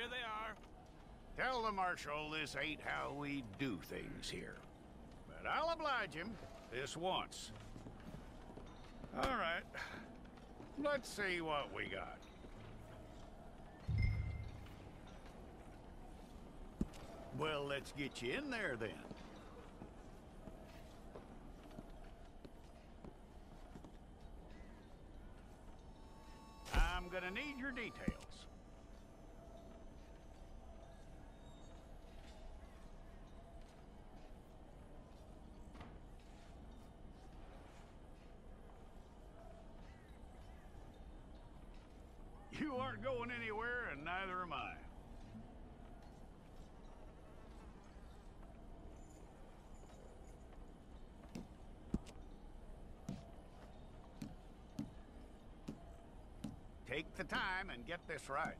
Here they are. Tell the Marshal this ain't how we do things here. But I'll oblige him this once. All right. Let's see what we got. Well, let's get you in there then. I'm gonna need your details. You aren't going anywhere, and neither am I. Take the time and get this right.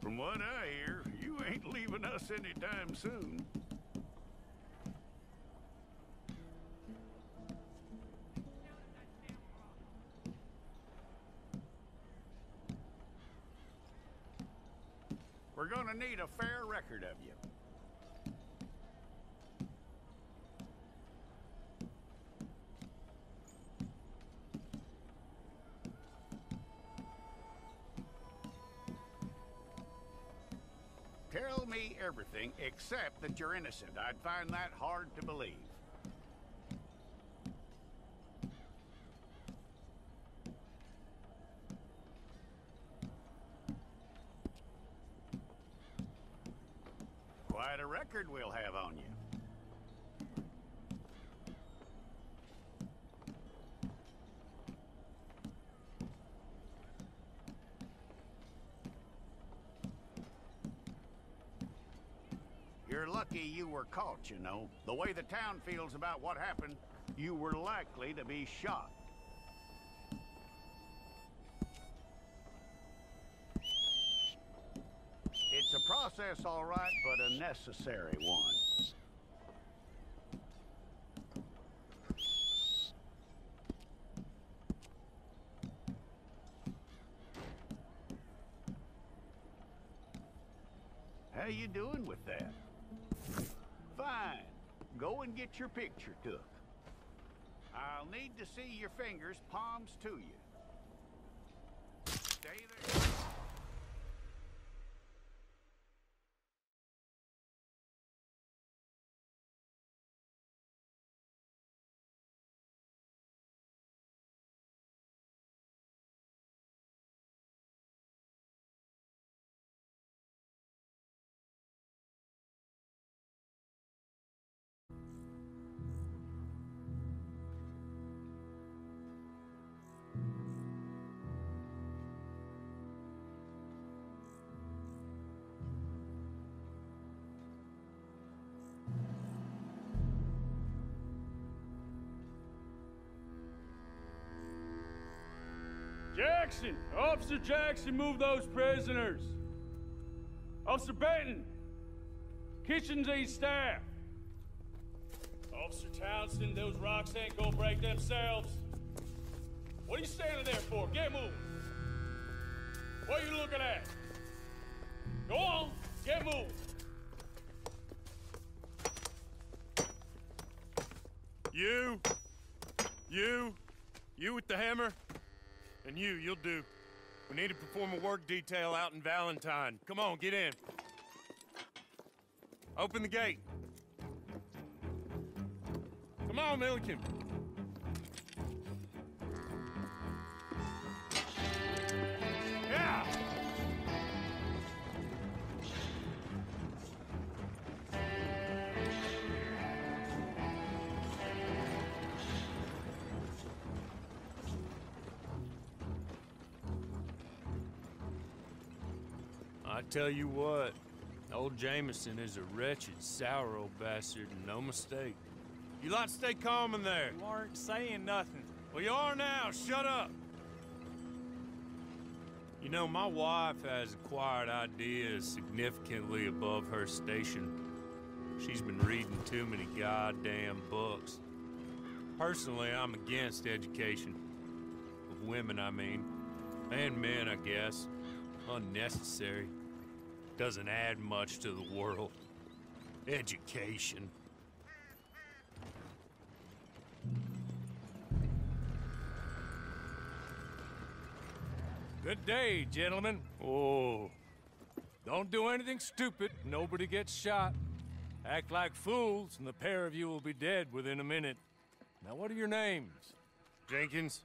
From what I hear, you ain't leaving us anytime soon. We're gonna need a fair record of you. Tell me everything except that you're innocent. I'd find that hard to believe. Quite a record we'll have on you. You're lucky you were caught, you know. The way the town feels about what happened, you were likely to be shot. It's a process, all right, but a necessary one. How you doing with that? Fine. Go and get your picture took. I'll need to see your fingers, palms to you. Stay there. Jackson! Officer Jackson, move those prisoners! Officer Benton! Kitchens these staff! Officer Townsend, those rocks ain't gonna break themselves. What are you standing there for? Get moving! What are you looking at? Go on, get moving! You with the hammer? And you'll do. We need to perform a work detail out in Valentine. Come on, get in. Open the gate. Come on, Milliken. Yeah! I tell you what, old Jameson is a wretched, sour old bastard, and no mistake. You lot stay calm in there. You aren't saying nothing. Well, you are now. Shut up. You know, my wife has acquired ideas significantly above her station. She's been reading too many goddamn books. Personally, I'm against education. Of women, I mean. And men, I guess. Unnecessary. Doesn't add much to the world. Education. Good day, gentlemen. Oh, Don't do anything stupid. Nobody gets shot. Act like fools, and the pair of you will be dead within a minute. Now, what are your names? Jenkins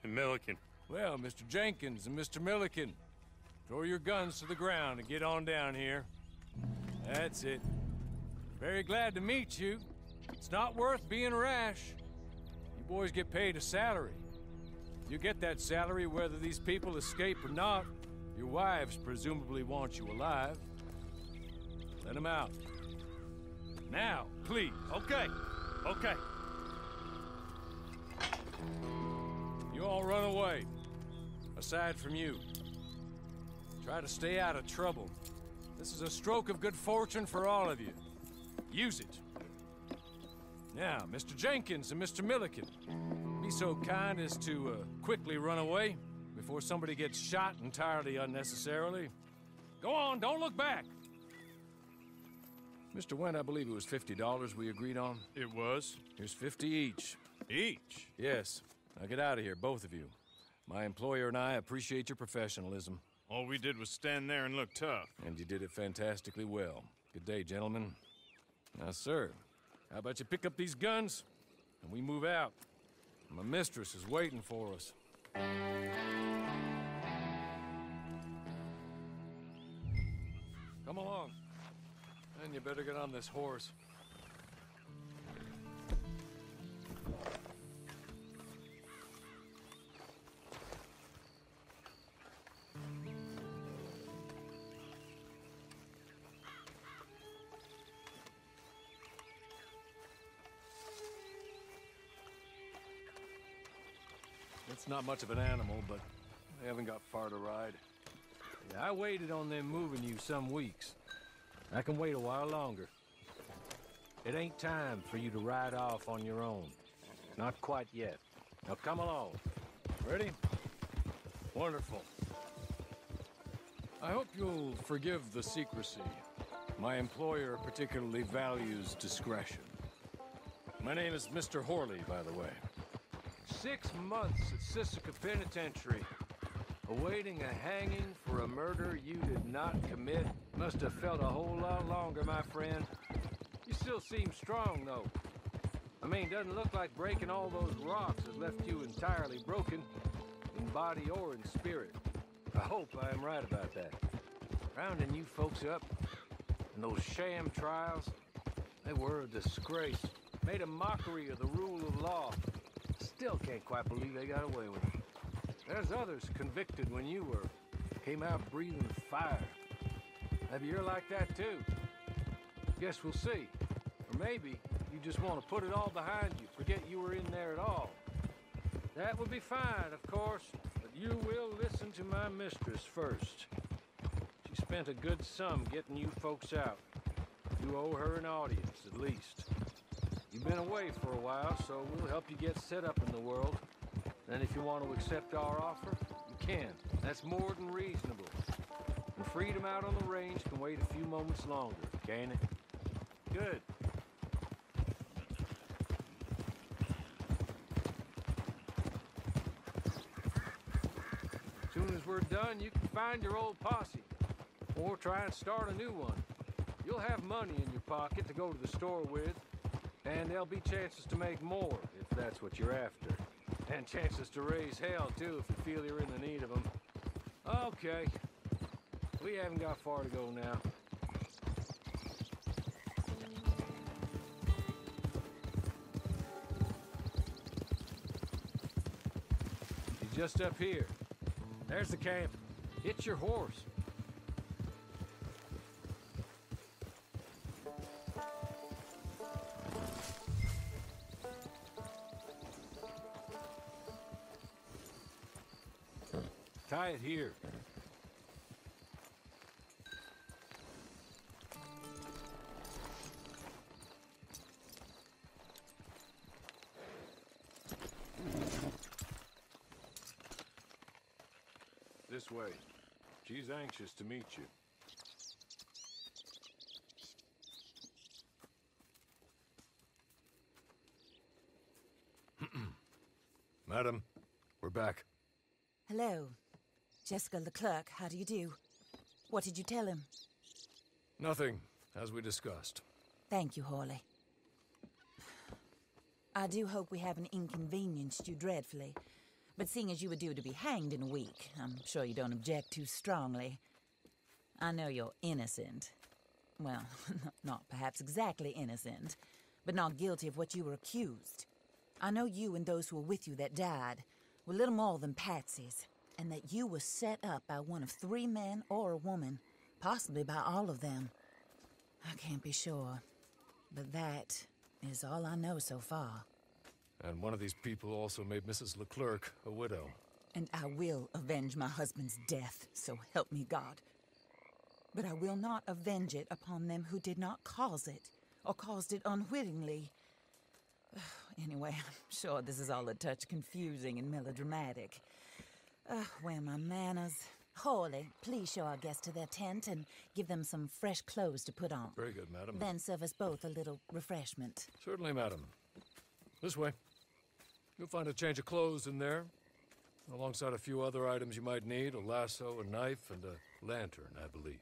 and Milliken. Well, Mr. Jenkins and Mr. Milliken, throw your guns to the ground and get on down here. That's it. Very glad to meet you. It's not worth being rash. You boys get paid a salary. You get that salary whether these people escape or not. Your wives presumably want you alive. Let them out. Now, please. Okay, okay. You all run away. Aside from you. Try to stay out of trouble. This is a stroke of good fortune for all of you. Use it. Now, Mr. Jenkins and Mr. Milliken, be so kind as to quickly run away before somebody gets shot entirely unnecessarily. Go on, don't look back. Mr. Wendt, I believe it was $50 we agreed on. It was? Here's 50 each. Each? Yes. Now get out of here, both of you. My employer and I appreciate your professionalism. All we did was stand there and look tough. And you did it fantastically well. Good day, gentlemen. Now, sir, how about you pick up these guns and we move out? My mistress is waiting for us. Come along. And you better get on this horse. It's not much of an animal, but they haven't got far to ride. Yeah, I waited on them moving you some weeks. I can wait a while longer. It ain't time for you to ride off on your own. Not quite yet. Now come along. Ready? Wonderful. I hope you'll forgive the secrecy. My employer particularly values discretion. My name is Mr. Horley, by the way. 6 months at Sisika Penitentiary, awaiting a hanging for a murder you did not commit. Must have felt a whole lot longer, my friend. You still seem strong, though. I mean, doesn't look like breaking all those rocks has left you entirely broken, in body or in spirit. I hope I am right about that. Rounding you folks up, and those sham trials, they were a disgrace. Made a mockery of the rule of law. Still can't quite believe they got away with it. There's others convicted when you were. Came out breathing fire. Maybe you're like that too. Guess we'll see. Or maybe you just want to put it all behind you, forget you were in there at all. That would be fine, of course, but you will listen to my mistress first. She spent a good sum getting you folks out. You owe her an audience, at least. You've been away for a while, so we'll help you get set up in the world. Then if you want to accept our offer, you can. That's more than reasonable. And freedom out on the range can wait a few moments longer, can't it? Good. As soon as we're done, you can find your old posse. Or try and start a new one. You'll have money in your pocket to go to the store with. And there'll be chances to make more, if that's what you're after. And chances to raise hell, too, if you feel you're in the need of them. Okay. We haven't got far to go now. He's just up here. There's the camp. Hitch your horse. Tie it here. this way. She's anxious to meet you. Madam, we're back. Hello. Jessica Leclerc, how do you do? What did you tell him? Nothing, as we discussed. Thank you, Hawley. I do hope we haven't inconvenienced you dreadfully. But seeing as you were due to be hanged in a week, I'm sure you don't object too strongly. I know you're innocent. Well, not perhaps exactly innocent, but not guilty of what you were accused. I know you and those who were with you that died were little more than patsies, and that you were set up by one of 3 men or a woman, possibly by all of them. I can't be sure, but that is all I know so far. And one of these people also made Mrs. Leclerc a widow. And I will avenge my husband's death, so help me God. But I will not avenge it upon them who did not cause it, or caused it unwittingly. Anyway, I'm sure this is all a touch confusing and melodramatic. Where are my manners? Hawley, please show our guests to their tent and give them some fresh clothes to put on. Very good, madam. Then serve us both a little refreshment. Certainly, madam. This way. You'll find a change of clothes in there, alongside a few other items you might need, a lasso, a knife, and a lantern, I believe.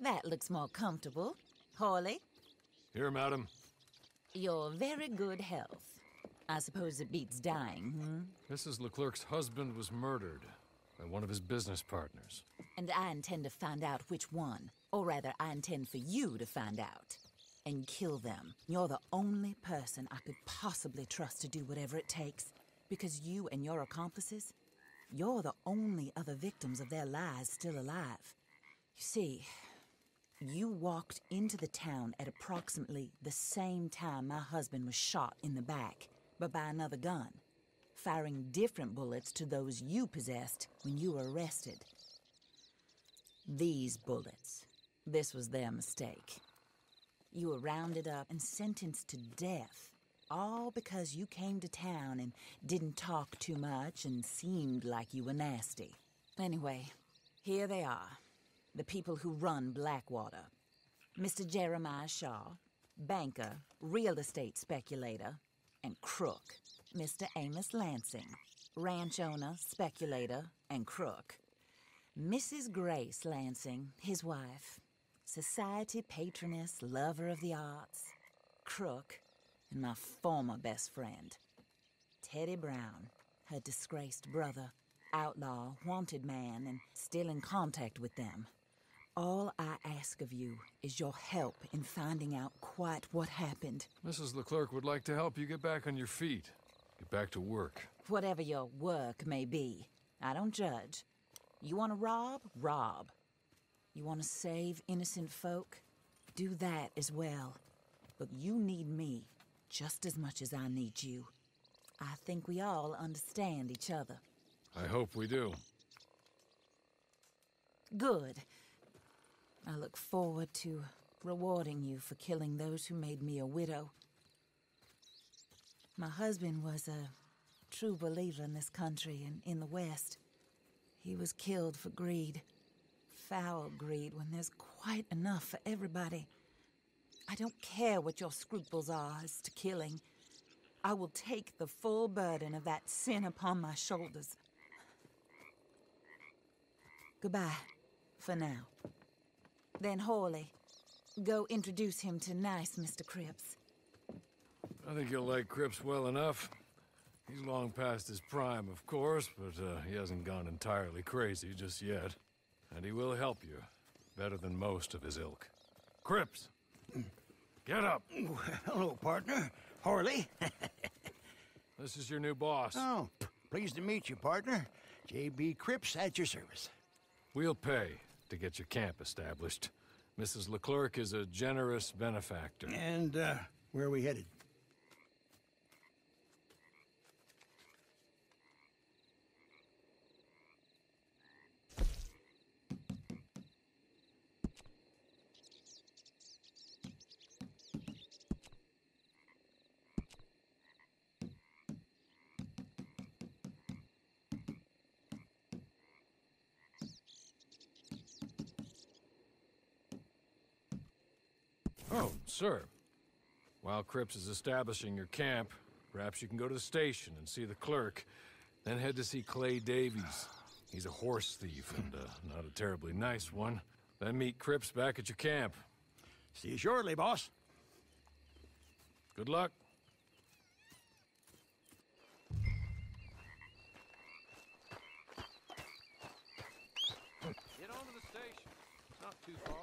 That looks more comfortable. Hawley, Here, madam. your very good health. I suppose it beats dying, Mrs. Leclerc's husband was murdered by one of his business partners. And I intend to find out which one. Or rather, I intend for you to find out. And kill them. You're the only person I could possibly trust to do whatever it takes. Because you and your accomplices, you're the only other victims of their lies still alive. You see, you walked into the town at approximately the same time my husband was shot in the back, but by another gun, firing different bullets to those you possessed when you were arrested. These bullets, this was their mistake. You were rounded up and sentenced to death, all because you came to town and didn't talk too much and seemed like you were nasty. Anyway, here they are. The people who run Blackwater. Mr. Jeremiah Shaw, banker, real estate speculator, and crook. Mr. Amos Lansing, ranch owner, speculator, and crook. Mrs. Grace Lansing, his wife, society patroness, lover of the arts, crook, and my former best friend. Teddy Brown, her disgraced brother, outlaw, wanted man, and still in contact with them. All I ask of you is your help in finding out quite what happened. Mrs. Leclerc would like to help you get back on your feet. Get back to work. Whatever your work may be, I don't judge. You want to rob? Rob. You want to save innocent folk? Do that as well. But you need me just as much as I need you. I think we all understand each other. I hope we do. Good. I look forward to rewarding you for killing those who made me a widow. My husband was a true believer in this country and in the West. He was killed for greed. Foul greed when there's quite enough for everybody. I don't care what your scruples are as to killing. I will take the full burden of that sin upon my shoulders. Goodbye, for now. Then Hawley, go introduce him to nice Mr. Cripps. I think you'll like Cripps well enough. He's long past his prime, of course, but he hasn't gone entirely crazy just yet. And he will help you, better than most of his ilk. Cripps, get up. Hello, partner. Harley. This is your new boss. Oh, pleased to meet you, partner. J.B. Cripps at your service. We'll pay to get your camp established. Mrs. Leclerc is a generous benefactor. And, where are we headed? Oh, sir. While Cripps is establishing your camp, perhaps you can go to the station and see the clerk, then head to see Clay Davies. He's a horse thief and not a terribly nice one. Then meet Cripps back at your camp. See you shortly, boss. Good luck. Get on to the station. It's not too far.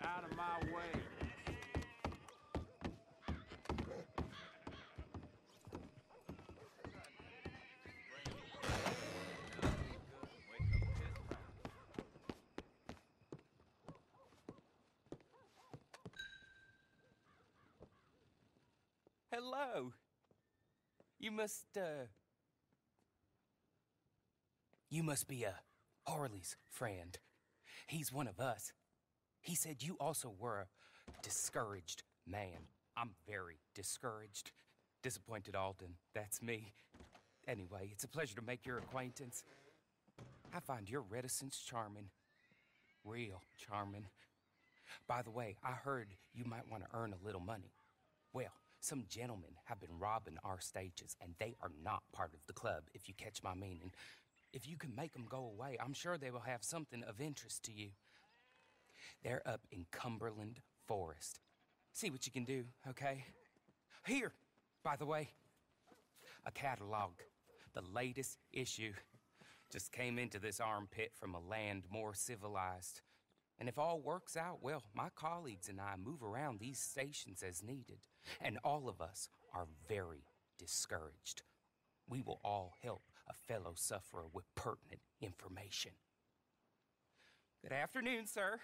Out of my way. Hello. You must be Harley's friend. He's one of us. He said you also were a discouraged man. I'm very discouraged. Disappointed Alden, that's me. Anyway, it's a pleasure to make your acquaintance. I find your reticence charming. Real charming. By the way, I heard you might want to earn a little money. Well, some gentlemen have been robbing our stages, and they are not part of the club, if you catch my meaning. If you can make them go away, I'm sure they will have something of interest to you. They're up in Cumberland Forest. See what you can do, okay? Here, by the way, a catalog. The latest issue. Just came into this armpit from a land more civilized. And if all works out, well, my colleagues and I move around these stations as needed. And all of us are very discouraged. We will all help a fellow sufferer with pertinent information. Good afternoon, sir.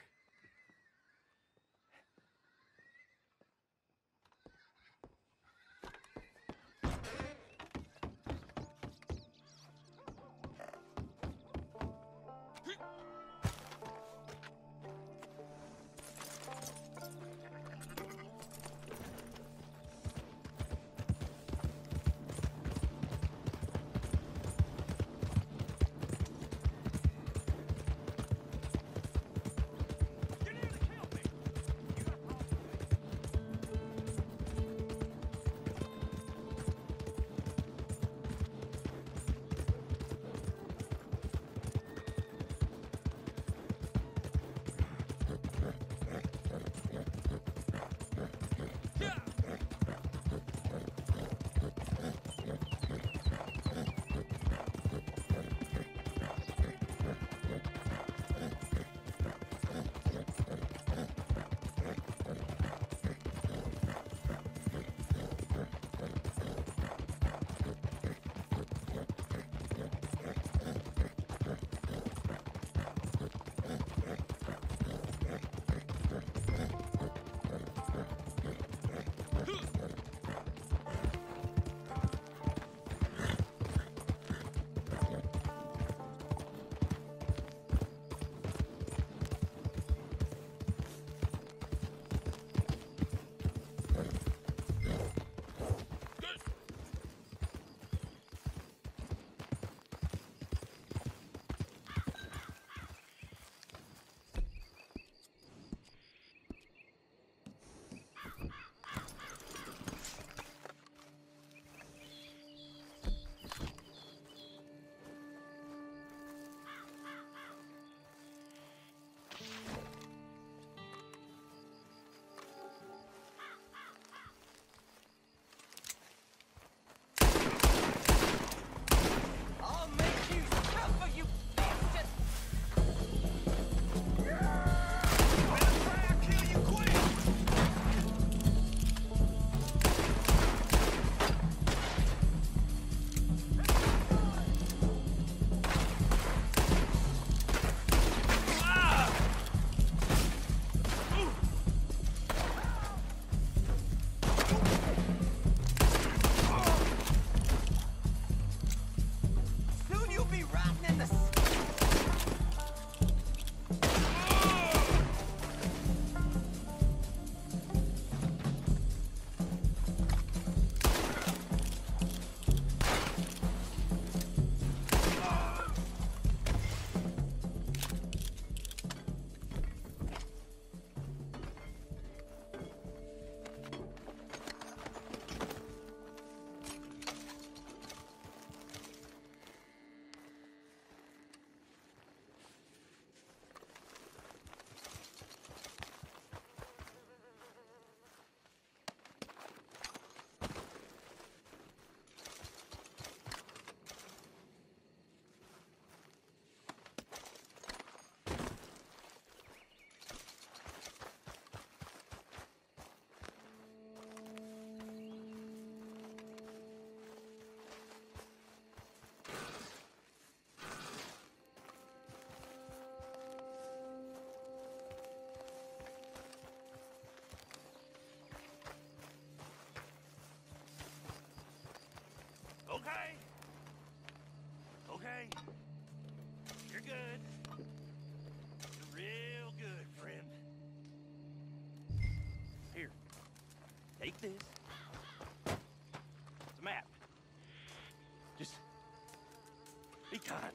good. Real good, friend. Here, take this. It's a map. Just be kind.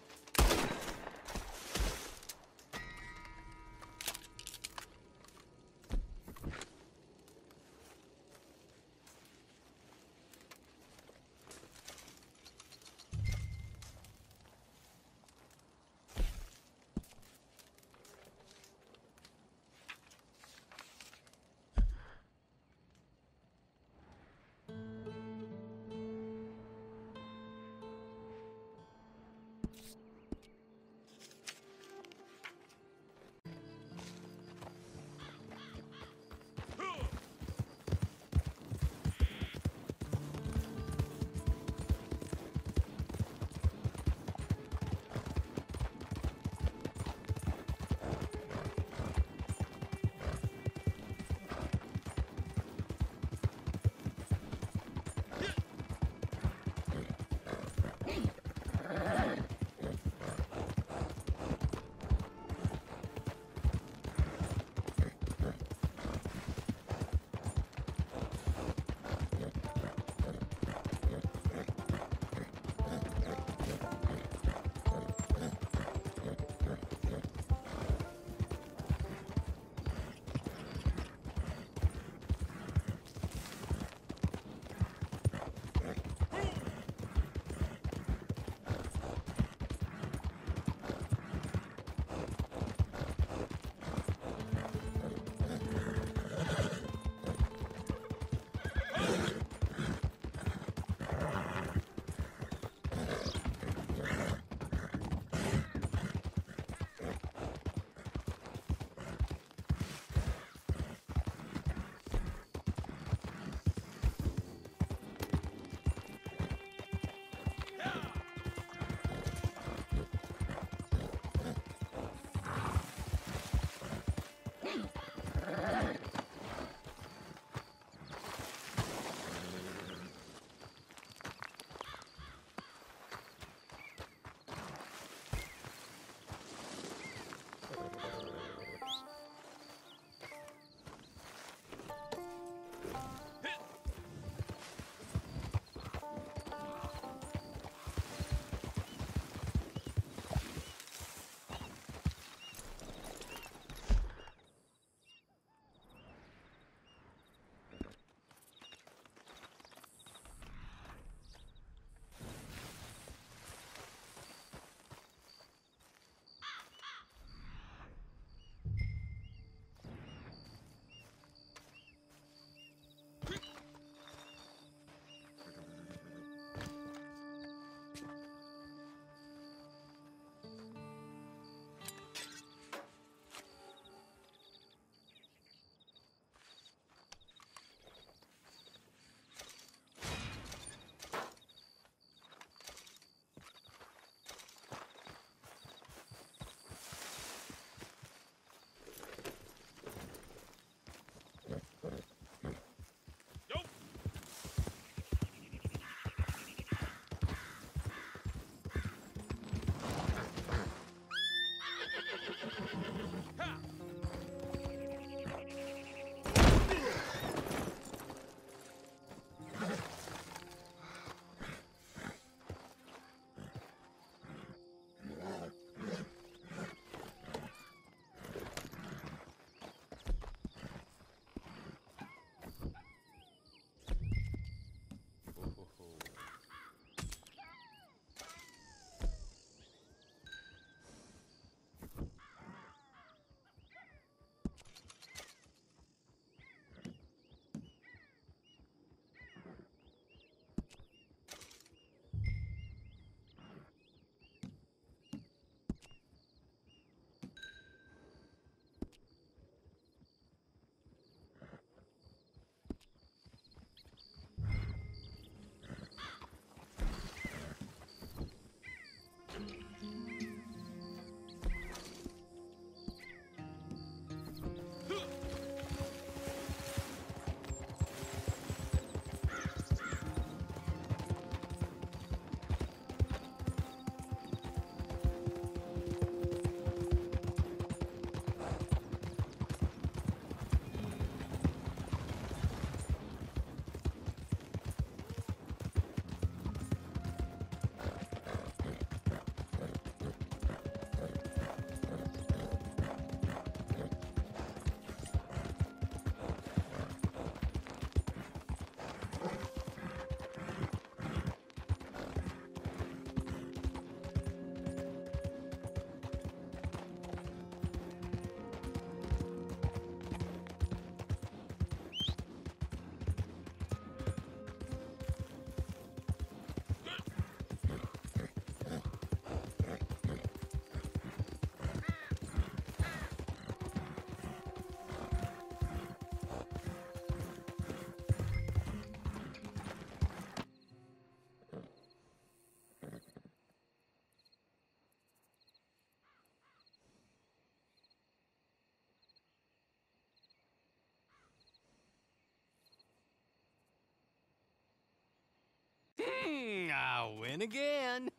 win again.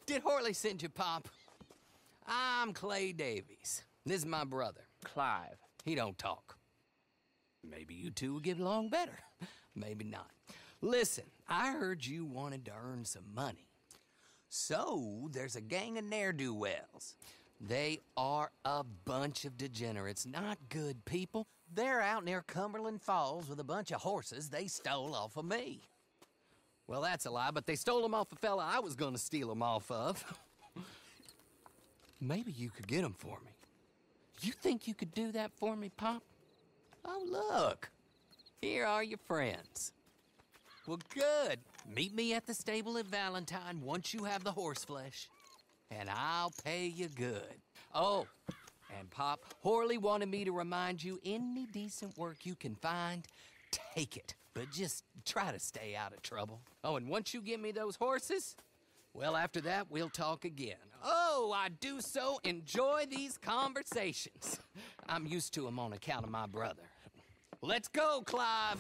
Did Horley send you, Pop? I'm Clay Davies. This is my brother, Clive. He don't talk. Maybe you two will get along better. Maybe not. Listen, I heard you wanted to earn some money. So, there's a gang of ne'er-do-wells. They are a bunch of degenerates, not good people. They're out near Cumberland Falls with a bunch of horses they stole off of me. Well, that's a lie, but they stole them off a fella I was gonna steal them off of. Maybe you could get them for me. You think you could do that for me, Pop? Oh, look. Here are your friends. Well, good. Meet me at the stable at Valentine once you have the horse flesh, and I'll pay you good. Oh, and Pop, Horley wanted me to remind you, any decent work you can find, take it. But just try to stay out of trouble. Oh, and once you give me those horses, well, after that, we'll talk again. Oh, I do so enjoy these conversations. I'm used to them on account of my brother. Let's go, Clive.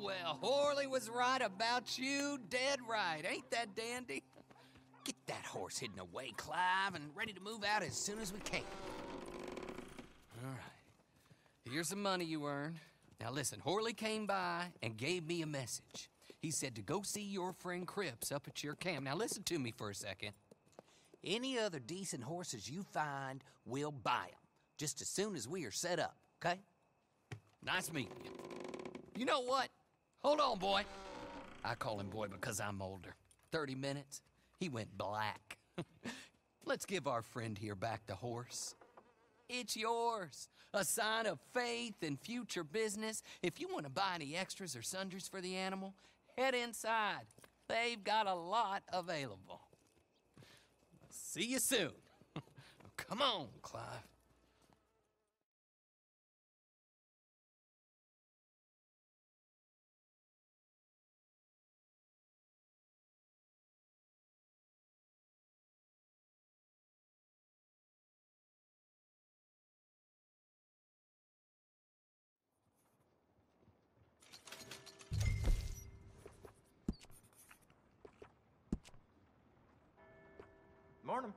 Well, Horley was right about you, dead right. Ain't that dandy? Get that horse hidden away, Clive, and ready to move out as soon as we can. All right. Here's the money you earned. Now listen, Horley came by and gave me a message. He said to go see your friend Cripps up at your camp. Now listen to me for a second. Any other decent horses you find, we'll buy them. Just as soon as we are set up, okay? Nice meeting you. You know what? Hold on, boy. I call him boy because I'm older. 30 minutes, he went black. Let's give our friend here back the horse. It's yours. A sign of faith and future business. If you want to buy any extras or sundries for the animal, head inside. They've got a lot available. See you soon. Come on, Clive. Morning.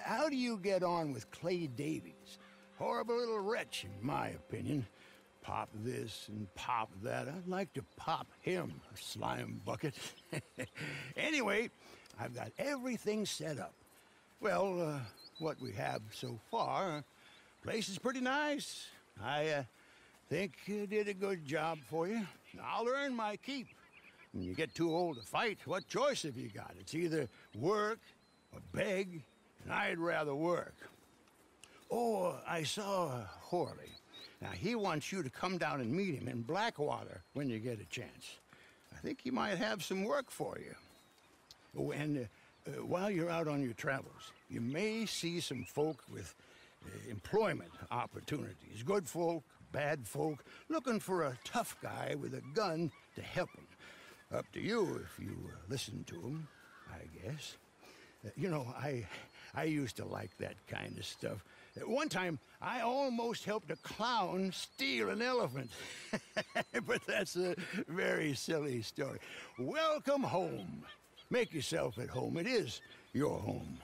How do you get on with Clay Davies? Horrible little wretch, in my opinion. Pop this and pop that. I'd like to pop him, a slime bucket. Anyway, I've got everything set up. Well, what we have so far, place is pretty nice. I think you did a good job for you. I'll earn my keep. When you get too old to fight, what choice have you got? It's either work or beg, and I'd rather work. Oh, I saw Horley. Now, he wants you to come down and meet him in Blackwater when you get a chance. I think he might have some work for you. Oh, and while you're out on your travels, you may see some folk with employment opportunities. Good folk, bad folk, looking for a tough guy with a gun to help them. Up to you if you listen to them, I guess. You know, I used to like that kind of stuff. One time, I almost helped a clown steal an elephant. But that's a very silly story. Welcome home. Make yourself at home. It is your home.